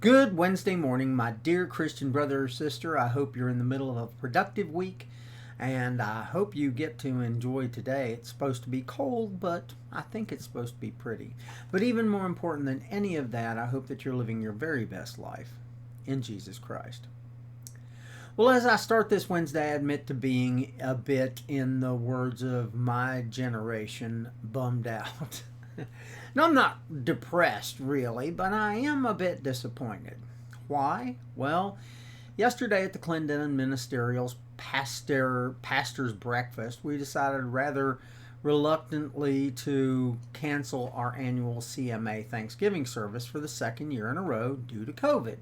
Good Wednesday morning, my dear Christian brother or sister. I hope you're in the middle of a productive week, and I hope you get to enjoy today. It's supposed to be cold, but I think it's supposed to be pretty. But even more important than any of that, I hope that you're living your very best life in Jesus Christ. Well, as I start this Wednesday, I admit to being a bit, in the words of my generation, bummed out. Now, I'm not depressed really, but I am a bit disappointed. Why? Well, yesterday at the Clendenin Ministerial's pastor's breakfast, we decided rather reluctantly to cancel our annual CMA Thanksgiving service for the second year in a row due to COVID.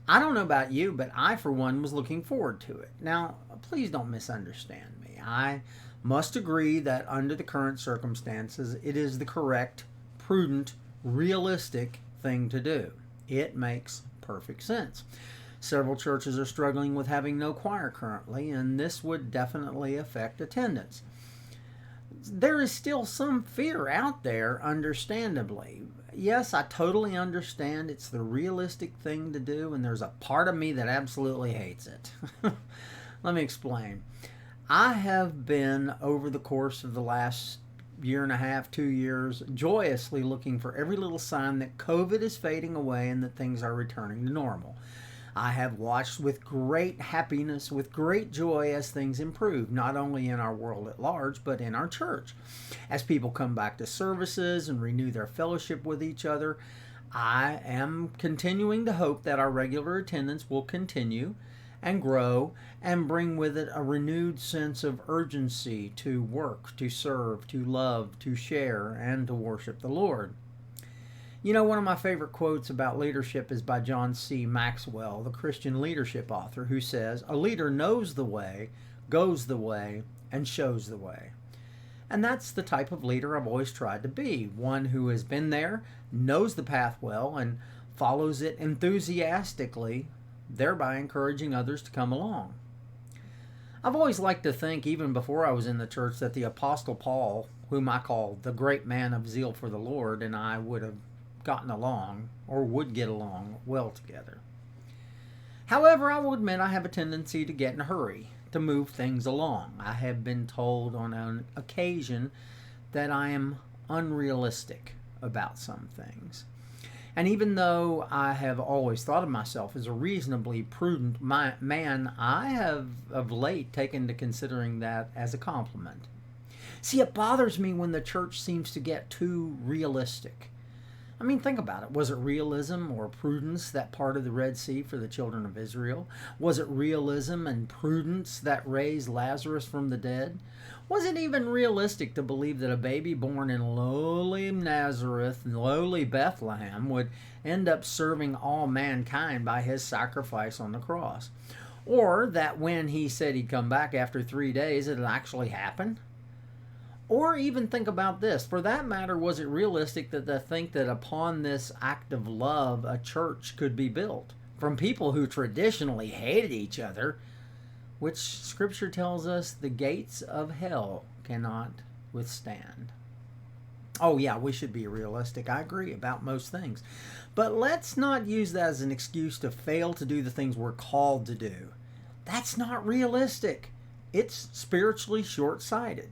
I don't know about you, but I, for one, was looking forward to it. Now, please don't misunderstand me. I must agree that under the current circumstances, it is the correct, prudent, realistic thing to do. It makes perfect sense. Several churches are struggling with having no choir currently, and this would definitely affect attendance. There is still some fear out there, understandably. Yes, I totally understand it's the realistic thing to do, and there's a part of me that absolutely hates it. Let me explain. I have been, over the course of the last year and a half, 2 years, joyously looking for every little sign that COVID is fading away and that things are returning to normal. I have watched with great happiness, with great joy as things improve, not only in our world at large, but in our church. As people come back to services and renew their fellowship with each other, I am continuing to hope that our regular attendance will continue and grow and bring with it a renewed sense of urgency to work, to serve, to love, to share, and to worship the Lord. You know, one of my favorite quotes about leadership is by John C. Maxwell, the Christian leadership author, who says, "A leader knows the way, goes the way, and shows the way." And that's the type of leader I've always tried to be, one who has been there, knows the path well, and follows it enthusiastically, thereby encouraging others to come along. I've always liked to think, even before I was in the church, that the Apostle Paul, whom I call the great man of zeal for the Lord, and I would have gotten along, or would get along, well together. However, I will admit I have a tendency to get in a hurry, to move things along. I have been told on an occasion that I am unrealistic about some things. And even though I have always thought of myself as a reasonably prudent man, I have of late taken to considering that as a compliment. See, it bothers me when the church seems to get too realistic. I mean, think about it. Was it realism or prudence that parted the Red Sea for the children of Israel? Was it realism and prudence that raised Lazarus from the dead? Was it even realistic to believe that a baby born in lowly Nazareth, lowly Bethlehem, would end up serving all mankind by his sacrifice on the cross? Or that when he said he'd come back after 3 days, it'd actually happen? Or even think about this. For that matter, was it realistic to think that upon this act of love, a church could be built from people who traditionally hated each other, which Scripture tells us the gates of hell cannot withstand? Oh yeah, we should be realistic. I agree about most things. But let's not use that as an excuse to fail to do the things we're called to do. That's not realistic. It's spiritually short-sighted.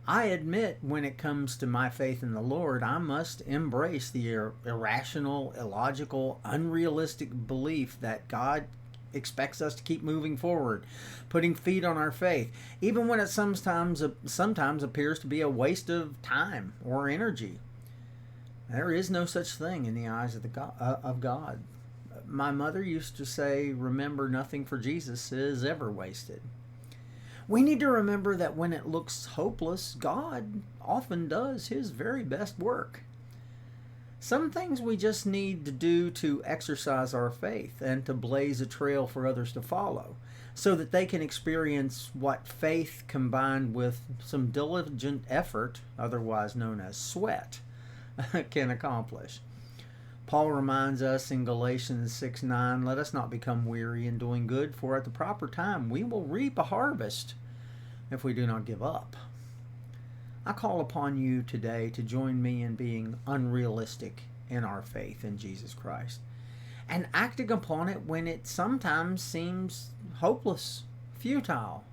I admit, when it comes to my faith in the Lord, I must embrace the irrational, illogical, unrealistic belief that God expects us to keep moving forward, putting feet on our faith, even when it sometimes appears to be a waste of time or energy. There is no such thing in the eyes of God. My mother used to say, "Remember, nothing for Jesus is ever wasted." We need to remember that when it looks hopeless, God often does His very best work. Some things we just need to do to exercise our faith and to blaze a trail for others to follow, so that they can experience what faith combined with some diligent effort, otherwise known as sweat, can accomplish. Paul reminds us in Galatians 6:9, "Let us not become weary in doing good, for at the proper time we will reap a harvest if we do not give up." I call upon you today to join me in being unrealistic in our faith in Jesus Christ, and acting upon it when it sometimes seems hopeless, futile.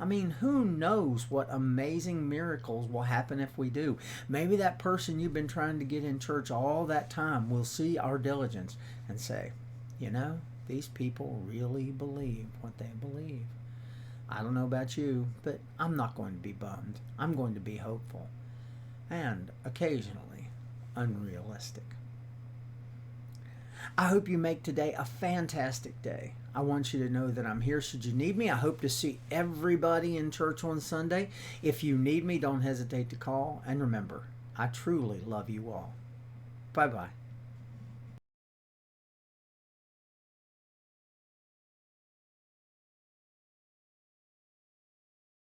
I mean, who knows what amazing miracles will happen if we do? Maybe that person you've been trying to get in church all that time will see our diligence and say, you know, these people really believe what they believe. I don't know about you, but I'm not going to be bummed. I'm going to be hopeful and occasionally unrealistic. I hope you make today a fantastic day. I want you to know that I'm here should you need me. I hope to see everybody in church on Sunday. If you need me, don't hesitate to call. And remember, I truly love you all. Bye-bye.